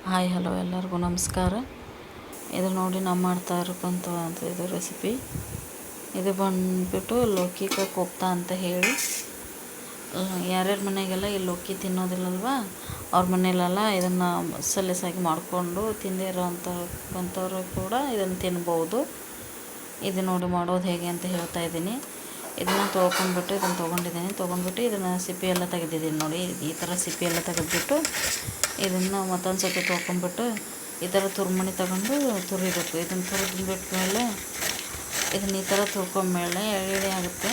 Hi hello ಎಲ್ಲರಿಗೂ ನಮಸ್ಕಾರ. ಇದು ನೋಡಿ ನಾವು ಮಾಡ್ತಾ ಇರಕ್ಕಂಥ ಇದು ರೆಸಿಪಿ. ಇದು ಬಂದುಬಿಟ್ಟು ಲೌಕಿಕ ಕೋಫ್ತಾ ಅಂತ ಹೇಳಿ, ಯಾರ್ಯಾರ ಮನೆಗೆಲ್ಲ ಈ ಲೌಕಿ ತಿನ್ನೋದಿಲ್ಲಲ್ವ ಅವ್ರ ಮನೆಯಲ್ಲೆಲ್ಲ ಇದನ್ನು ಸಲೀಸಾಗಿ ಮಾಡಿಕೊಂಡು ತಿಂದೇ ಇರೋವಂಥವ್ರು ಕೂಡ ಇದನ್ನು ತಿನ್ಬೋದು. ಇದು ನೋಡಿ ಮಾಡೋದು ಹೇಗೆ ಅಂತ ಹೇಳ್ತಾ ಇದ್ದೀನಿ. ಇದನ್ನು ಇದನ್ನು ತೊಗೊಂಡ್ಬಿಟ್ಟು ಇದನ್ನು ಸಿಪ್ಪೆ ಎಲ್ಲ ತೆಗೆದಿದ್ದೀನಿ ನೋಡಿ. ಈ ಥರ ಸಿಪ್ಪೆ ಎಲ್ಲ ತೆಗೆದ್ಬಿಟ್ಟು ಇದನ್ನು ಮತ್ತೊಂದು ಸತಿ ತೊಗೊಂಡ್ಬಿಟ್ಟು ಈ ಥರ ತುರ್ಮಣಿ ತಗೊಂಡು ತುರಿಬೇಕು. ಇದನ್ನು ತುರಿದ್ಬಿಟ್ಮೇಲೆ ಇದನ್ನು ಈ ಥರ ತುರ್ಕೊಂಡ್ಮೇಲೆ ಎಳೆ ಆಗುತ್ತೆ,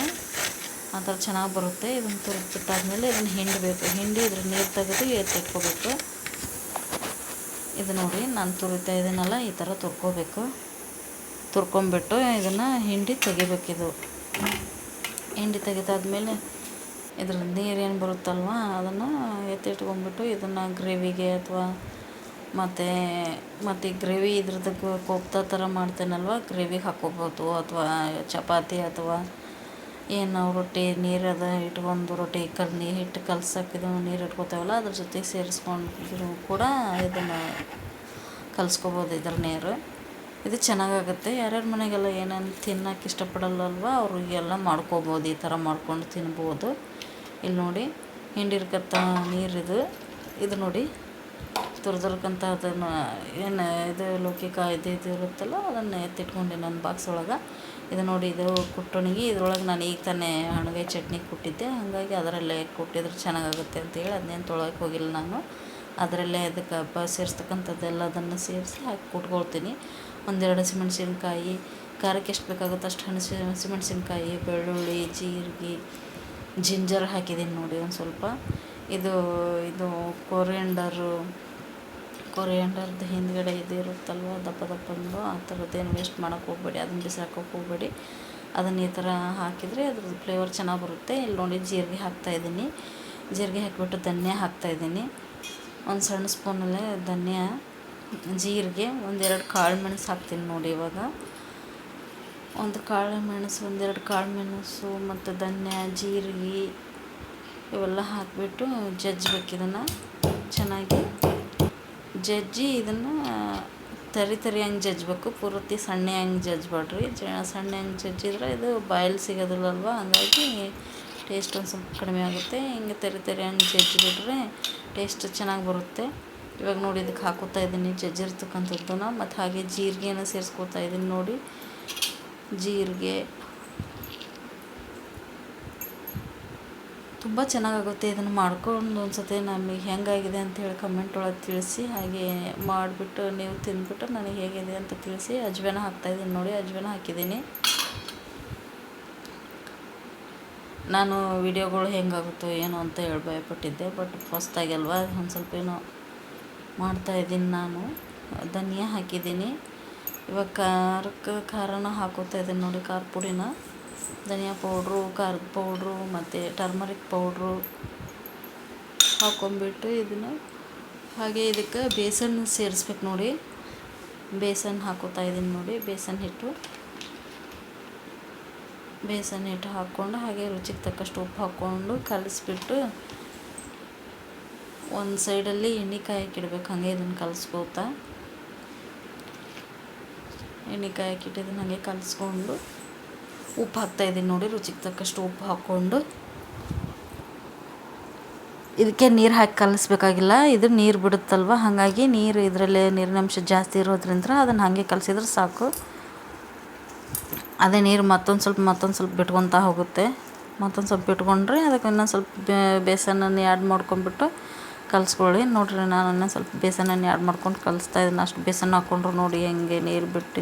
ಆ ಥರ ಚೆನ್ನಾಗಿ ಬರುತ್ತೆ. ಇದನ್ನು ತುರಿದ್ಬಿಟ್ಟಾದ್ಮೇಲೆ ಇದನ್ನು ಹಿಂಡಿ ಇದ್ರ ನೀರು ತೆಗೆದು ಎತ್ತಿಟ್ಕೋಬೇಕು. ಇದು ನೋಡಿ ನಾನು ತುರಿತಾ ಇದ್ದೀನಲ್ಲ, ಈ ಥರ ತುರ್ಕೊಂಬಿಟ್ಟು ಇದನ್ನು ಹಿಂಡಿ ತೆಗಿಬೇಕಿದು. ಹಿಂಡಿ ತೆಗೆದಾದ್ಮೇಲೆ ಇದ್ರ ನೀರೇನು ಬರುತ್ತಲ್ವ ಅದನ್ನು ಎತ್ತಿಟ್ಕೊಂಡ್ಬಿಟ್ಟು ಇದನ್ನು ಗ್ರೇವಿಗೆ ಅಥವಾ ಮತ್ತು ಈ ಗ್ರೇವಿ ಇದ್ರದ್ದು ಕೋಫ್ತಾ ಥರ ಮಾಡ್ತೇನಲ್ವ, ಗ್ರೇವಿಗೆ ಹಾಕ್ಕೋಬೋದು. ಅಥವಾ ಚಪಾತಿ ಅಥವಾ ಏನು ನಾವು ರೊಟ್ಟಿ ನೀರದ ಇಟ್ಕೊಂಡು ರೊಟ್ಟಿ ಹಿಟ್ಟು ಕಲ್ಸೋಕ್ಕಿದು ನೀರು ಇಟ್ಕೋತೇವಲ್ಲ ಅದ್ರ ಜೊತೆಗೆ ಸೇರಿಸ್ಕೊಂಡು ಕೂಡ ಇದನ್ನು ಕಲಿಸ್ಕೋಬೋದು. ಇದ್ರ ನೀರು ಇದು ಚೆನ್ನಾಗಾಗುತ್ತೆ. ಯಾರ್ಯಾರ ಮನೆಗೆಲ್ಲ ಏನೇನು ತಿನ್ನೋಕೆ ಇಷ್ಟಪಡಲ್ಲಲ್ವ ಅವ್ರಿಗೆಲ್ಲ ಮಾಡ್ಕೋಬೋದು, ಈ ಥರ ಮಾಡ್ಕೊಂಡು ತಿನ್ಬೋದು. ಇಲ್ಲಿ ನೋಡಿ ಹಿಂಡಿರ್ಕಂಥ ನೀರಿದು ಇದು ನೋಡಿ ತುರಿದಿರ್ಕಂಥ ಅದನ್ನು ಏನು ಇದು ಲೌಕಿಕಾಯಿ ಇದು ಇರುತ್ತಲ್ಲ ಅದನ್ನು ಎತ್ತಿಟ್ಕೊಂಡು ನನ್ನ ಬಾಕ್ಸ್ ಒಳಗೆ. ಇದು ನೋಡಿ ಇದು ಕುಟ್ಟಣಿಗೆ ಇದ್ರೊಳಗೆ ನಾನು ಈಗ ತಾನೇ ಹಣ್ಗಾಯಿ ಚಟ್ನಿ ಕುಟ್ಟಿದ್ದೆ, ಹಾಗಾಗಿ ಅದರಲ್ಲೇ ಕುಟ್ಟಿದ್ರೆ ಚೆನ್ನಾಗಾಗುತ್ತೆ ಅಂತೇಳಿ ಅದನ್ನೇನು ತೊಳಕ್ಕೆ ಹೋಗಿಲ್ಲ ನಾನು. ಅದರಲ್ಲೇ ಅದಕ್ಕೆ ಸೇರಿಸ್ತಕ್ಕಂಥದ್ದೆಲ್ಲದನ್ನು ಸೇರಿಸಿ ಹಾಕಿ ಕುಟ್ಕೊಳ್ತೀನಿ. ಒಂದೆರಡು ಹಸಿಮೆಣ್ಸಿನ್ಕಾಯಿ, ಖಾರಕ್ಕೆ ಎಷ್ಟು ಬೇಕಾಗುತ್ತೋ ಅಷ್ಟು ಹಸಿಮೆಣ್ಸಿನ್ಕಾಯಿ, ಬೆಳ್ಳುಳ್ಳಿ, ಜೀರಿಗೆ, ಜಿಂಜರ್ ಹಾಕಿದ್ದೀನಿ ನೋಡಿ ಒಂದು ಸ್ವಲ್ಪ. ಇದು ಕೊರಿಯಂಡರ್ದು ಹಿಂದ್ಗಡೆ ಇದು ಇರುತ್ತಲ್ವ ದಪ್ಪಂದು, ಆ ಥರದ್ದೇನು ವೇಸ್ಟ್ ಮಾಡೋಕ್ಕೆ ಹೋಗಬೇಡಿ, ಅದನ್ನು ಬಿಸಾಕೋಕ್ಕೆ ಹೋಗಬೇಡಿ. ಅದನ್ನು ಈ ಥರ ಹಾಕಿದರೆ ಅದ್ರದ್ದು ಫ್ಲೇವರ್ ಚೆನ್ನಾಗಿ ಬರುತ್ತೆ. ಇಲ್ಲಿ ನೋಡಿ ಜೀರಿಗೆ ಹಾಕ್ತಾಯಿದ್ದೀನಿ. ಜೀರಿಗೆ ಹಾಕಿಬಿಟ್ಟು ಧನಿಯಾ ಹಾಕ್ತಾಯಿದ್ದೀನಿ. ಒಂದು ಸಣ್ಣ ಸ್ಪೂನಲ್ಲೇ ಧನಿಯಾ, ಜೀರಿಗೆ, ಒಂದೆರಡು ಕಾಳು ಮೆಣಸು ಹಾಕ್ತೀನಿ ನೋಡಿ. ಇವಾಗ ಒಂದೆರಡು ಕಾಳು ಮೆಣಸು ಮತ್ತು ಧನಿಯಾ, ಜೀರಿಗೆ ಇವೆಲ್ಲ ಹಾಕಿಬಿಟ್ಟು ಜಜ್ಬೇಕು. ಇದನ್ನು ಚೆನ್ನಾಗಿ ಜಜ್ಜಿ ಇದನ್ನು ತರಿ ಹಂಗೆ ಜಜ್ಬೇಕು. ಪೂರ್ತಿ ಸಣ್ಣ ಹಂಗೆ ಜಜ್ಬೇಡ್ರಿ. ಸಣ್ಣ ಹಂಗೆ ಜಜ್ಜಿದ್ರೆ ಇದು ಬಾಯಲ್ಲಿ ಸಿಗೋದಿಲ್ಲಲ್ವ, ಹಂಗಾಗಿ ಟೇಸ್ಟ್ ಒಂದು ಸ್ವಲ್ಪ ಕಡಿಮೆ ಆಗುತ್ತೆ. ಹಿಂಗೆ ತರಿ ಹಂಗೆ ಜಜ್ಜಿಬಿಟ್ರೆ ಟೇಸ್ಟ್ ಚೆನ್ನಾಗಿ ಬರುತ್ತೆ. ಇವಾಗ ನೋಡಿ ಇದಕ್ಕೆ ಹಾಕೋತಾ ಇದ್ದೀನಿ ಜಜ್ಜಿರ್ತಕ್ಕಂಥದ್ದನ್ನು, ಮತ್ತು ಹಾಗೆ ಜೀರಿಗೆನ ಸೇರಿಸ್ಕೊತಾ ಇದ್ದೀನಿ ನೋಡಿ. ಜೀರಿಗೆ ತುಂಬ ಚೆನ್ನಾಗಾಗುತ್ತೆ. ಇದನ್ನು ಮಾಡ್ಕೊಂಡು ಒಂದು ಸತಿ ನಮಗೆ ಹೆಂಗಾಗಿದೆ ಅಂಥೇಳಿ ಕಮೆಂಟ್ ಒಳಗೆ ತಿಳಿಸಿ. ಹಾಗೆ ಮಾಡಿಬಿಟ್ಟು ನೀವು ತಿಂದ್ಬಿಟ್ಟು ನನಗೆ ಹೇಗಿದೆ ಅಂತ ತಿಳಿಸಿ. ಅಜ್ವಾನ ಹಾಕ್ತಾಯಿದ್ದೀನಿ ನೋಡಿ, ಅಜ್ವಾನ ಹಾಕಿದ್ದೀನಿ. ನಾನು ವಿಡಿಯೋಗಳು ಹೆಂಗಾಗುತ್ತೋ ಏನೋ ಅಂತ ಹೇಳಿ ಭಯಪಟ್ಟಿದ್ದೆ, ಬಟ್ ಹೊಸ್ದಾಗಲ್ವ ಒಂದು ಸ್ವಲ್ಪ ಏನೋ ಮಾಡ್ತಾಯಿದ್ದೀನಿ ನಾನು. ಧನಿಯಾ ಹಾಕಿದ್ದೀನಿ. ಇವಾಗ ಖಾರನ ಹಾಕೋತಾ ಇದ್ದೀನಿ ನೋಡಿ, ಖಾರ ಪುಡಿನ, ಧನಿಯಾ ಪೌಡ್ರು, ಖಾರದ ಪೌಡ್ರು ಮತ್ತು ಟರ್ಮರಿಕ್ ಪೌಡ್ರು ಹಾಕ್ಕೊಂಬಿಟ್ಟು ಇದನ್ನು ಹಾಗೆ ಇದಕ್ಕೆ ಬೇಸನ್ ಸೇರಿಸ್ಬೇಕು ನೋಡಿ. ಬೇಸನ್ ಹಾಕೋತಾ ಇದ್ದೀನಿ ನೋಡಿ. ಬೇಸನ್ ಹಿಟ್ಟು ಹಾಕ್ಕೊಂಡು ಹಾಗೆ ರುಚಿಗೆ ತಕ್ಕಷ್ಟು ಉಪ್ಪು ಹಾಕ್ಕೊಂಡು ಕಲಿಸ್ಬಿಟ್ಟು ಒಂದು ಸೈಡಲ್ಲಿ ಎಣ್ಣೆ ಕಾಯಕ್ಕಿಡ್ಬೇಕು. ಹಾಗೆ ಇದನ್ನು ಕಲಿಸ್ಕೋತಾ ಎಣ್ಣೆ ಕಾಯಕ್ಕಿಟ್ಟು ಇದನ್ನು ಹಾಗೆ ಕಲಿಸ್ಕೊಂಡು ಉಪ್ಪು ಹಾಕ್ತಾಯಿದ್ದೀನಿ ನೋಡಿ. ರುಚಿಗೆ ತಕ್ಕಷ್ಟು ಉಪ್ಪು ಹಾಕ್ಕೊಂಡು ಇದಕ್ಕೆ ನೀರು ಹಾಕಿ ಕಲಿಸ್ಬೇಕಾಗಿಲ್ಲ, ಇದು ನೀರು ಬಿಡುತ್ತಲ್ವ, ಹಾಗಾಗಿ ಇದರಲ್ಲೇ ನೀರಿನಂಶ ಜಾಸ್ತಿ ಇರೋದ್ರಿಂದ ಅದನ್ನು ಹಾಗೆ ಕಲಿಸಿದ್ರೆ ಸಾಕು. ಅದೇ ನೀರು ಮತ್ತೊಂದು ಸ್ವಲ್ಪ ಬಿಟ್ಕೊತಾ ಹೋಗುತ್ತೆ. ಮತ್ತೊಂದು ಸ್ವಲ್ಪ ಬಿಟ್ಕೊಂಡ್ರೆ ಅದಕ್ಕೆ ಇನ್ನೊಂದು ಸ್ವಲ್ಪ ಬೇಸನನ್ನು ಆ್ಯಡ್ ಮಾಡ್ಕೊಂಡ್ಬಿಟ್ಟು ಕಲಿಸ್ಕೊಳ್ಳಿ. ನೋಡಿರಿ ನಾನು ಇನ್ನೊಂದು ಸ್ವಲ್ಪ ಬೇಸನನ್ನು ಆ್ಯಡ್ ಮಾಡ್ಕೊಂಡು ಕಲಿಸ್ತಾ ಇದ್ದೀನಿ. ಅಷ್ಟು ಬೇಸನ್ ಹಾಕ್ಕೊಂಡ್ರು ನೋಡಿ ಹೆಂಗೆ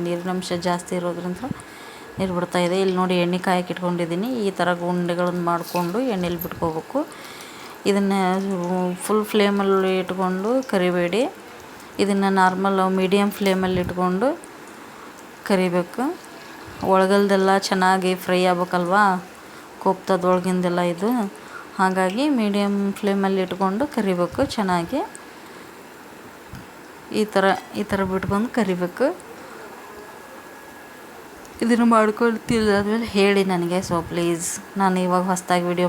ನೀರಿನಂಶ ಜಾಸ್ತಿ ಇರೋದ್ರಿಂದ ನೀರು ಬಿಡ್ತಾಯಿದೆ. ಇಲ್ಲಿ ನೋಡಿ ಎಣ್ಣೆ ಕಾಯಕ್ಕೆ ಇಟ್ಕೊಂಡಿದ್ದೀನಿ. ಈ ಥರ ಉಂಡೆಗಳನ್ನು ಮಾಡಿಕೊಂಡು ಎಣ್ಣೆಲಿ ಬಿಟ್ಕೋಬೇಕು. ಇದನ್ನು ಫುಲ್ ಫ್ಲೇಮಲ್ಲಿ ಇಟ್ಕೊಂಡು ಕರಿಬೇಡಿ. ಇದನ್ನು ನಾರ್ಮಲ್ ಮೀಡಿಯಮ್ ಫ್ಲೇಮಲ್ಲಿ ಇಟ್ಕೊಂಡು ಕರಿಬೇಕು. ಒಳಗಲ್ದೆಲ್ಲ ಚೆನ್ನಾಗಿ ಫ್ರೈ ಆಗ್ಬೇಕಲ್ವಾ, ಕೋಫ್ತಾದೊಳಗಿಂದೆಲ್ಲ ಇದು, ಹಾಗಾಗಿ ಮೀಡಿಯಮ್ ಫ್ಲೇಮಲ್ಲಿ ಇಟ್ಕೊಂಡು ಕರಿಬೇಕು ಚೆನ್ನಾಗಿ. ಈ ಥರ ಬಿಟ್ಕೊಂಡು ಕರಿಬೇಕು. ಇದನ್ನು ಮಾಡ್ಕೊಳ್ತಿದ್ದಾದ್ಮೇಲೆ ಹೇಳಿ ನನಗೆ. ಸೊ ಪ್ಲೀಸ್, ನಾನು ಇವಾಗ ಹೊಸದಾಗಿ ವಿಡಿಯೋ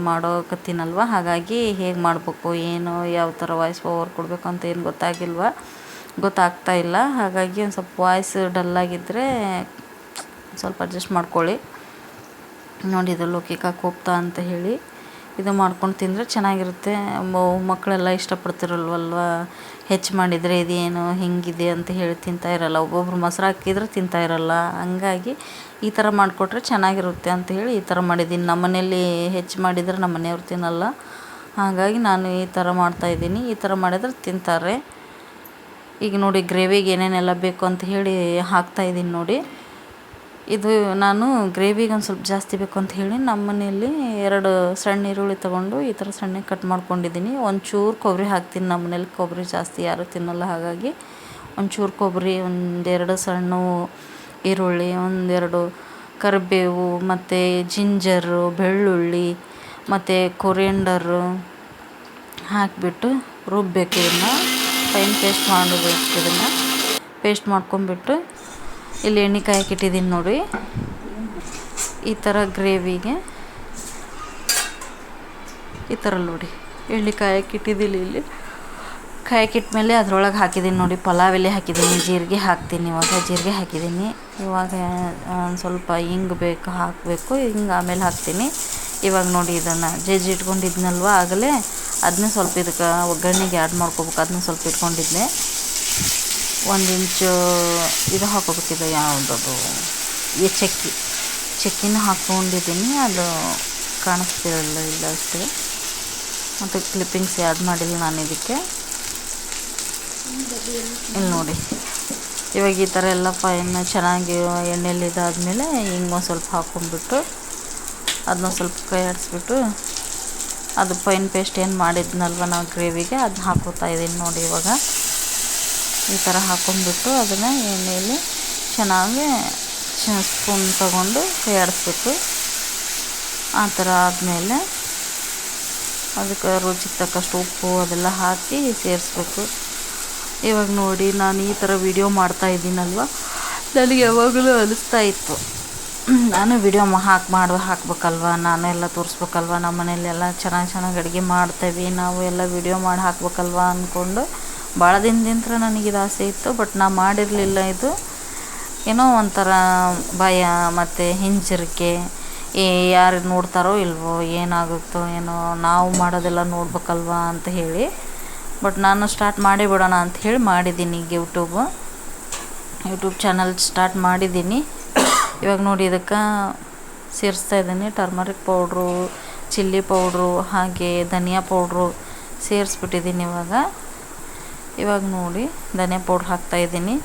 ಮಾಡೋಕತ್ತೀನಲ್ವ, ಹಾಗಾಗಿ ಹೇಗೆ ಮಾಡಬೇಕು, ಏನು ಯಾವ ಥರ ವಾಯ್ಸ್ ಓವರ್ ಕೊಡಬೇಕು ಅಂತ ಏನು ಗೊತ್ತಾಗ್ತಾ ಇಲ್ಲ. ಹಾಗಾಗಿ ಒಂದು ಸ್ವಲ್ಪ ವಾಯ್ಸ್ ಡಲ್ಲಾಗಿದ್ದರೆ ಸ್ವಲ್ಪ ಅಡ್ಜಸ್ಟ್ ಮಾಡ್ಕೊಳ್ಳಿ. ನೋಡಿ, ಇದು ಲೌಕಿಕ ಕೋಫ್ತಾ ಅಂತ ಹೇಳಿ ಇದು ಮಾಡ್ಕೊಂಡು ತಿಂದರೆ ಚೆನ್ನಾಗಿರುತ್ತೆ. ಮಕ್ಕಳೆಲ್ಲ ಇಷ್ಟಪಡ್ತಿರಲ್ವಲ್ವ, ಹೆಚ್ಚು ಮಾಡಿದರೆ ಇದೇನು ಹಿಂಗಿದೆ ಅಂತ ಹೇಳಿ ತಿಂತಾಯಿರಲ್ಲ. ಒಬ್ಬೊಬ್ರು ಮೊಸರು ಹಾಕಿದ್ರೆ ತಿಂತಾಯಿರಲ್ಲ. ಹಂಗಾಗಿ ಈ ಥರ ಮಾಡಿಕೊಟ್ರೆ ಚೆನ್ನಾಗಿರುತ್ತೆ ಅಂತ ಹೇಳಿ ಈ ಥರ ಮಾಡಿದ್ದೀನಿ. ನಮ್ಮ ಮನೇಲಿ ಹೆಚ್ಚು ಮಾಡಿದರೆ ನಮ್ಮ ಮನೆಯವ್ರು ತಿನ್ನಲ್ಲ, ಹಾಗಾಗಿ ನಾನು ಈ ಥರ ಮಾಡ್ತಾಯಿದ್ದೀನಿ. ಈ ಥರ ಮಾಡಿದ್ರೆ ತಿಂತಾರೆ. ಈಗ ನೋಡಿ, ಗ್ರೇವಿಗೆ ಏನೇನೆಲ್ಲ ಬೇಕು ಅಂತ ಹೇಳಿ ಹಾಕ್ತಾಯಿದ್ದೀನಿ ನೋಡಿ. ಇದು ನಾನು ಗ್ರೇವಿಗೆ ಒಂದು ಸ್ವಲ್ಪ ಜಾಸ್ತಿ ಬೇಕು ಅಂತ ಹೇಳಿ ನಮ್ಮ ಮನೆಯಲ್ಲಿ 2 ಸಣ್ಣ ಈರುಳ್ಳಿ ತೊಗೊಂಡು ಈ ಥರ ಸಣ್ಣಗೆ ಕಟ್ ಮಾಡ್ಕೊಂಡಿದ್ದೀನಿ. ಒಂಚೂರು ಕೊಬ್ಬರಿ ಹಾಕ್ತೀನಿ. ನಮ್ಮ ಮನೇಲಿ ಕೊಬ್ಬರಿ ಜಾಸ್ತಿ ಯಾರೂ ತಿನ್ನಲ್ಲ, ಹಾಗಾಗಿ ಒಂಚೂರು ಕೊಬ್ಬರಿ, 1-2 ಸಣ್ಣ ಈರುಳ್ಳಿ, 1-2 ಕರಿಬೇವು, ಮತ್ತು ಜಿಂಜರು, ಬೆಳ್ಳುಳ್ಳಿ ಮತ್ತು ಕೊರಿಯಂಡರು ಹಾಕಿಬಿಟ್ಟು ರುಬ್ಬಬೇಕು. ಇದನ್ನು ಫೈನ್ ಪೇಸ್ಟ್ ಮಾಡಬೇಕು. ಇದನ್ನು ಪೇಸ್ಟ್ ಮಾಡ್ಕೊಂಬಿಟ್ಟು ಇಲ್ಲಿ ಎಣ್ಣೆ ಕಾಯಕ್ಕೆ ಇಟ್ಟಿದ್ದೀನಿ ನೋಡಿ. ಈ ಥರ ಗ್ರೇವಿಗೆ ಈ ಥರ ನೋಡಿ ಎಣ್ಣೆ ಕಾಯಕ್ಕೆ ಇಟ್ಟಿದ್ದೀನಿ. ಇಲ್ಲಿ ಕಾಯಕ್ಕಿಟ್ಮೇಲೆ ಅದರೊಳಗೆ ಹಾಕಿದ್ದೀನಿ ನೋಡಿ, ಪಲಾವ್ ಎಲೆ ಹಾಕಿದ್ದೀನಿ, ಜೀರಿಗೆ ಹಾಕ್ತೀನಿ. ಇವಾಗ ಜೀರಿಗೆ ಹಾಕಿದ್ದೀನಿ. ಇವಾಗ ಒಂದು ಸ್ವಲ್ಪ ಹಿಂಗೆ ಹಾಕಬೇಕು. ಹಿಂಗೆ ಆಮೇಲೆ ಹಾಕ್ತೀನಿ. ಇವಾಗ ನೋಡಿ, ಇದನ್ನು ಇಟ್ಕೊಂಡಿದ್ನಲ್ವ ಆಗಲೇ, ಅದನ್ನೇ ಸ್ವಲ್ಪ ಇದಕ್ಕೆ ಒಗ್ಗರಣೆಗೆ ಆ್ಯಡ್ ಮಾಡ್ಕೋಬೇಕು. ಅದನ್ನ ಸ್ವಲ್ಪ ಇಟ್ಕೊಂಡಿದ್ದೆ. 1 ಇಂಚು ಇದು ಹಾಕೋಬೇಕಿದೆ, ಯಾವುದದು ಚಕ್ಕಿನ ಹಾಕ್ಕೊಂಡಿದ್ದೀನಿ. ಅದು ಕಾಣಿಸ್ತಿರಲ್ಲ ಇಲ್ಲ ಅಷ್ಟೇ. ಮತ್ತು ಕ್ಲಿಪ್ಪಿಂಗ್ಸ್ ಆ್ಯಡ್ ಮಾಡಿಲ್ಲ ನಾನು ಇದಕ್ಕೆ. ಇಲ್ಲಿ ನೋಡಿ, ಇವಾಗ ಈ ಥರ ಎಲ್ಲ ಫೈನ್ ಚೆನ್ನಾಗಿ ಎಣ್ಣೆಯಲ್ಲಿ ಇದಾದಮೇಲೆ ಹಿಂಗೆ ಒಂದು ಸ್ವಲ್ಪ ಹಾಕ್ಕೊಂಡ್ಬಿಟ್ಟು ಅದನ್ನ ಸ್ವಲ್ಪ ಕೈ ಆಡಿಸ್ಬಿಟ್ಟು ಅದು ಫೈನ್ ಪೇಸ್ಟ್ ಏನು ಮಾಡಿದ್ನಲ್ವ ನಾವು ಗ್ರೇವಿಗೆ, ಅದನ್ನ ಹಾಕೋತಾ ಇದ್ದೀನಿ ನೋಡಿ. ಇವಾಗ ಈ ಥರ ಹಾಕ್ಕೊಂಡ್ಬಿಟ್ಟು ಅದನ್ನು ಎಣ್ಣೆಯಲ್ಲಿ ಚೆನ್ನಾಗಿ ಸ್ಪೂನ್ ತಗೊಂಡು ಕೈ ಆಡಿಸ್ಬೇಕು. ಆ ಥರ ಆದಮೇಲೆ ಅದಕ್ಕೆ ರುಚಿಗೆ ತಕ್ಕಷ್ಟು ಉಪ್ಪು ಅದೆಲ್ಲ ಹಾಕಿ ಸೇರಿಸ್ಬೇಕು. ಇವಾಗ ನೋಡಿ, ನಾನು ಈ ಥರ ವಿಡಿಯೋ ಮಾಡ್ತಾಯಿದ್ದೀನಲ್ವ, ನನಗೆ ಯಾವಾಗಲೂ ಅನಿಸ್ತಾ ಇತ್ತು, ನಾನು ವಿಡಿಯೋ ಹಾಕ್ಬೇಕಲ್ವ, ನಾನು ಎಲ್ಲ ತೋರಿಸ್ಬೇಕಲ್ವ, ನಮ್ಮ ಮನೆಯಲ್ಲೆಲ್ಲ ಚೆನ್ನಾಗಿ ಅಡುಗೆ ಮಾಡ್ತೇವೆ, ನಾವು ಎಲ್ಲ ವಿಡಿಯೋ ಮಾಡಿ ಹಾಕ್ಬೇಕಲ್ವ ಅಂದ್ಕೊಂಡು ಭಾಳ ದಿನದಿಂದ ನನಗಿದು ಆಸೆ ಇತ್ತು. ಬಟ್ ನಾ ಮಾಡಿರಲಿಲ್ಲ. ಇದು ಏನೋ ಒಂಥರ ಭಯ ಮತ್ತು ಹಿಂಜರಿಕೆ, ಯಾರು ನೋಡ್ತಾರೋ ಇಲ್ವೋ, ಏನಾಗುತ್ತೋ ಏನೋ, ನಾವು ಮಾಡೋದೆಲ್ಲ ನೋಡ್ಬೇಕಲ್ವ ಅಂತ ಹೇಳಿ. ಬಟ್ ನಾನು ಸ್ಟಾರ್ಟ್ ಮಾಡೇ ಬಿಡೋಣ ಅಂತ ಹೇಳಿ ಮಾಡಿದ್ದೀನಿ. ಈಗ ಯೂಟ್ಯೂಬ್ ಚಾನಲ್ ಸ್ಟಾರ್ಟ್ ಮಾಡಿದ್ದೀನಿ. ಇವಾಗ ನೋಡಿ, ಇದಕ್ಕೆ ಸೇರಿಸ್ತಾ ಇದ್ದೀನಿ ಟರ್ಮರಿಕ್ ಪೌಡ್ರು, ಚಿಲ್ಲಿ ಪೌಡ್ರು, ಹಾಗೆ ಧನಿಯಾ ಪೌಡ್ರು ಸೇರಿಸ್ಬಿಟ್ಟಿದ್ದೀನಿ. ಇವಾಗ ನೋಡಿ, ಧನಿಯಾ ಪೌಡ್ರ್ ಹಾಕ್ತಾಯಿದ್ದೀನಿ.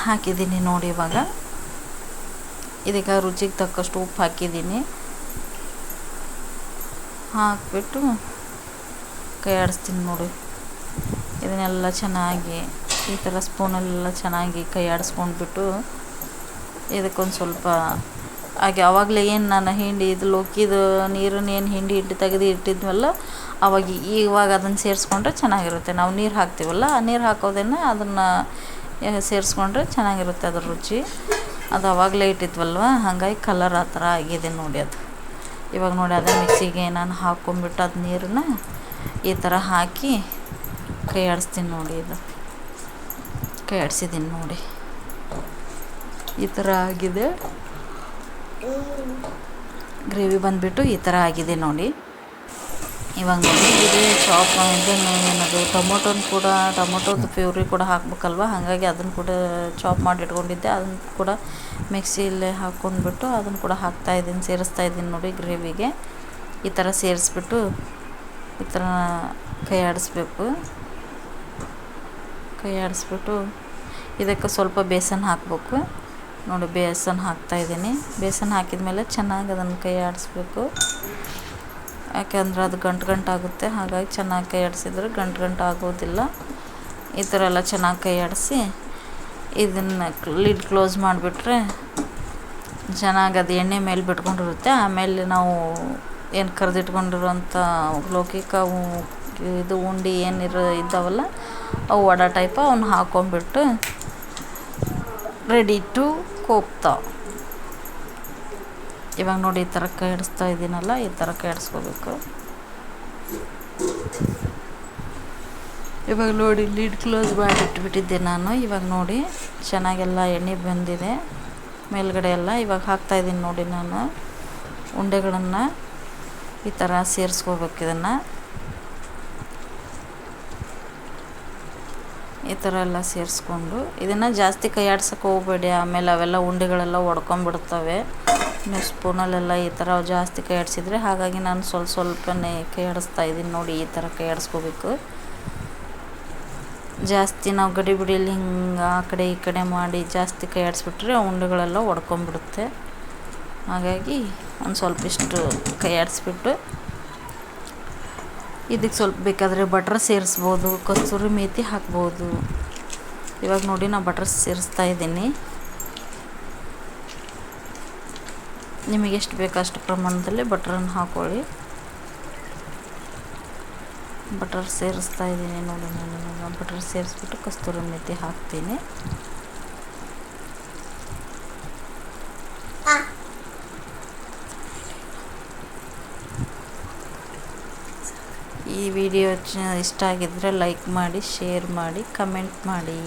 ಹಾಕಿದ್ದೀನಿ ನೋಡಿ. ಇವಾಗ ಇದಕ್ಕೆ ರುಚಿಗೆ ತಕ್ಕಷ್ಟು ಉಪ್ಪು ಹಾಕಿದ್ದೀನಿ. ಹಾಕಿಬಿಟ್ಟು ಕೈ ಆಡಿಸ್ತೀನಿ ನೋಡಿ. ಇದನ್ನೆಲ್ಲ ಚೆನ್ನಾಗಿ ಈ ಥರ ಸ್ಪೂನಲ್ಲೆಲ್ಲ ಚೆನ್ನಾಗಿ ಕೈ ಆಡಿಸ್ಕೊಂಡ್ಬಿಟ್ಟು ಇದಕ್ಕೊಂದು ಸ್ವಲ್ಪ ಹಾಗೆ ಆವಾಗಲೇ ಏನು ನಾನು ಇದು ಲೌಕಿದು ನೀರನ್ನು ಏನು ಹಿಂಡಿ ತೆಗೆದು ಇಟ್ಟಿದ್ವಲ್ಲ, ಇವಾಗ ಅದನ್ನು ಸೇರಿಸ್ಕೊಂಡ್ರೆ ಚೆನ್ನಾಗಿರುತ್ತೆ. ನಾವು ನೀರು ಹಾಕ್ತೀವಲ್ಲ, ಆ ನೀರು ಹಾಕೋದನ್ನು ಅದನ್ನು ಸೇರಿಸ್ಕೊಂಡ್ರೆ ಚೆನ್ನಾಗಿರುತ್ತೆ ಅದ್ರ ರುಚಿ. ಅದು ಆವಾಗಲೇ ಇಟ್ಟಿದ್ವಲ್ವ, ಹಾಗಾಗಿ ಕಲರ್ ಆ ಥರ ಆಗಿದೆ ನೋಡಿ. ಅದು ಇವಾಗ ನೋಡಿ, ಅದೇ ಮಿಕ್ಸಿಗೆ ನಾನು ಹಾಕ್ಕೊಂಬಿಟ್ಟು ಅದು ನೀರನ್ನ ಈ ಥರ ಹಾಕಿ ಕೈ ಆಡಿಸ್ತೀನಿ ನೋಡಿ. ಇದು ಕೈ ಆಡಿಸಿದ್ದೀನಿ ನೋಡಿ, ಈ ಥರ ಆಗಿದೆ. ಗ್ರೇವಿ ಬಂದುಬಿಟ್ಟು ಈ ಥರ ಆಗಿದೆ ನೋಡಿ. ಇವಾಗ ನೋಡಿ, ಇದು ಏನದು ಟೊಮೊಟೊದು ಪ್ಯೂರಿ ಕೂಡ ಹಾಕ್ಬೇಕಲ್ವ, ಹಾಗಾಗಿ ಅದನ್ನು ಕೂಡ ಚಾಪ್ ಮಾಡಿ ಇಟ್ಕೊಂಡಿದ್ದೆ. ಅದನ್ನು ಕೂಡ ಮಿಕ್ಸಿಯಲ್ಲೇ ಹಾಕ್ಕೊಂಡ್ಬಿಟ್ಟು ಅದನ್ನು ಕೂಡ ಸೇರಿಸ್ತಾ ಇದ್ದೀನಿ ನೋಡಿ ಗ್ರೇವಿಗೆ. ಈ ಥರ ಸೇರಿಸ್ಬಿಟ್ಟು ಈ ಥರ ಕೈ ಆಡಿಸ್ಬಿಟ್ಟು ಇದಕ್ಕೆ ಸ್ವಲ್ಪ ಬೇಸನ್ ಹಾಕಬೇಕು ನೋಡಿ. ಬೇಸನ್ ಹಾಕ್ತಾಯಿದ್ದೀನಿ. ಬೇಸನ್ ಹಾಕಿದ ಮೇಲೆ ಚೆನ್ನಾಗಿ ಅದನ್ನು ಕೈ ಆಡಿಸ್ಬೇಕು. ಯಾಕೆಂದರೆ ಅದು ಗಂಟಾಗುತ್ತೆ, ಹಾಗಾಗಿ ಚೆನ್ನಾಗಿ ಕೈ ಆಡಿಸಿದ್ರೆ ಗಂಟು ಆಗೋದಿಲ್ಲ. ಈ ಥರ ಎಲ್ಲ ಚೆನ್ನಾಗಿ ಕೈ ಆಡಿಸಿ ಇದನ್ನು ಲಿಡ್ ಕ್ಲೋಸ್ ಮಾಡಿಬಿಟ್ರೆ ಚೆನ್ನಾಗಿ ಅದು ಎಣ್ಣೆ ಮೇಲೆ ಬಿಟ್ಕೊಂಡಿರುತ್ತೆ. ಆಮೇಲೆ ನಾವು ಏನು ಕರೆದಿಟ್ಕೊಂಡಿರೋಂಥ ಇದು ಉಂಡೆ ಇದ್ದಾವಲ್ಲ ಅವು ವಡೆ ಟೈಪ್ ಅವನ್ನ ಹಾಕ್ಕೊಂಬಿಟ್ಟು ರೆಡಿ ಟು ಕೋಪ್ತಾ. ಇವಾಗ ನೋಡಿ ಈ ಥರ ಕೆಡಿಸ್ತಾ ಇದ್ದೀನಲ್ಲ, ಈ ಥರ ಕೆಡಿಸ್ಕೋಬೇಕು. ಇವಾಗ ನೋಡಿ ಲಿಡ್ ಕ್ಲೋಸ್ ಮಾಡಿಟ್ಬಿಟ್ಟಿದ್ದೆ ನಾನು. ಇವಾಗ ನೋಡಿ ಚೆನ್ನಾಗೆಲ್ಲ ಎಣ್ಣೆ ಬಂದಿದೆ ಮೇಲ್ಗಡೆ ಎಲ್ಲ. ಇವಾಗ ಹಾಕ್ತಾಯಿದ್ದೀನಿ ನೋಡಿ ನಾನು ಉಂಡೆಗಳನ್ನು ಈ ಥರ ಸೇರಿಸ್ಕೋಬೇಕು. ಇದನ್ನು ಈ ಥರ ಎಲ್ಲ ಸೇರಿಸ್ಕೊಂಡು ಇದನ್ನು ಜಾಸ್ತಿ ಕೈ ಆಡ್ಸೋಕೆ ಹೋಗಬೇಡಿ, ಆಮೇಲೆ ಅವೆಲ್ಲ ಉಂಡೆಗಳೆಲ್ಲ ಒಡ್ಕೊಂಬಿಡ್ತವೆ ನೀವು ಸ್ಪೂನಲ್ಲೆಲ್ಲ. ಈ ಥರ ಜಾಸ್ತಿ ಕೈ ಆಡಿಸಿದ್ರೆ, ಹಾಗಾಗಿ ನಾನು ಸ್ವಲ್ಪನೇ ಕೈ ಆಡಿಸ್ತಾ ಇದ್ದೀನಿ ನೋಡಿ. ಈ ಥರ ಕೈ ಆಡಿಸ್ಕೋಬೇಕು. ಜಾಸ್ತಿ ನಾವು ಗಡಿಬಿಡಿಯಲ್ಲಿ ಹಿಂಗೆ ಆ ಕಡೆ ಈ ಕಡೆ ಮಾಡಿ ಜಾಸ್ತಿ ಕೈ ಆಡಿಸ್ಬಿಟ್ರೆ ಉಂಡೆಗಳೆಲ್ಲ ಒಡ್ಕೊಂಬಿಡುತ್ತೆ. ಹಾಗಾಗಿ ಒಂದು ಸ್ವಲ್ಪ ಇಷ್ಟು ಕೈ ಆಡಿಸ್ಬಿಟ್ಟು ಇದಕ್ಕೆ ಸ್ವಲ್ಪ ಬೇಕಾದರೆ ಬಟ್ರ್ ಸೇರಿಸ್ಬೋದು, ಕಸ್ತೂರಿ ಮೇಥಿ ಹಾಕ್ಬೋದು. ಇವಾಗ ನೋಡಿ ನಾನು ಬಟ್ರ್ ಸೇರಿಸ್ತಾ ಇದ್ದೀನಿ. ನಿಮಗೆ ಎಷ್ಟು ಬೇಕು ಅಷ್ಟು ಪ್ರಮಾಣದಲ್ಲಿ ಬಟ್ರನ್ನು ಹಾಕ್ಕೊಳ್ಳಿ. ಬಟರ್ ಸೇರಿಸ್ತಾ ಇದ್ದೀನಿ ನೋಡಿ ನಾನು. ಇವಾಗ ಬಟರ್ ಸೇರಿಸ್ಬಿಟ್ಟು ಕಸ್ತೂರಿ ಮೇಥಿ ಹಾಕ್ತೀನಿ. ಈ ವಿಡಿಯೋ ಇಷ್ಟ ಆಗಿದ್ದರೆ ಲೈಕ್ ಮಾಡಿ, ಶೇರ್ ಮಾಡಿ, ಕಮೆಂಟ್ ಮಾಡಿ.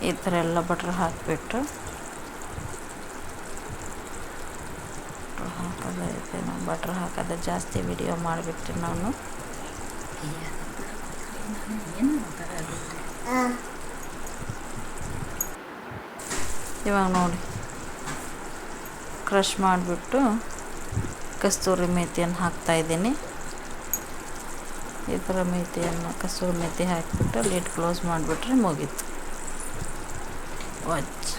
ಈ ಥರ ಎಲ್ಲ ಬಟ್ರ್ ಹಾಕಿಬಿಟ್ಟು ಹಾಕೋದೈತೆ. ನಾವು ಬಟ್ರ್ ಹಾಕೋದು ಜಾಸ್ತಿ ವಿಡಿಯೋ ಮಾಡಿಬಿಟ್ಟು ನಾನು ಇವಾಗ ನೋಡಿ ಕ್ರಷ್ ಮಾಡಿಬಿಟ್ಟು ಕಸ್ತೂರಿ ಮೇಥಿಯನ್ನು ಹಾಕ್ತಾಯಿದ್ದೀನಿ. ಈ ಥರ ಕಸ್ತೂರಿ ಮೇಥಿ ಹಾಕಿಬಿಟ್ಟು ಲಿಡ್ ಕ್ಲೋಸ್ ಮಾಡಿಬಿಟ್ರೆ ಮುಗೀತು. ವಾಚ್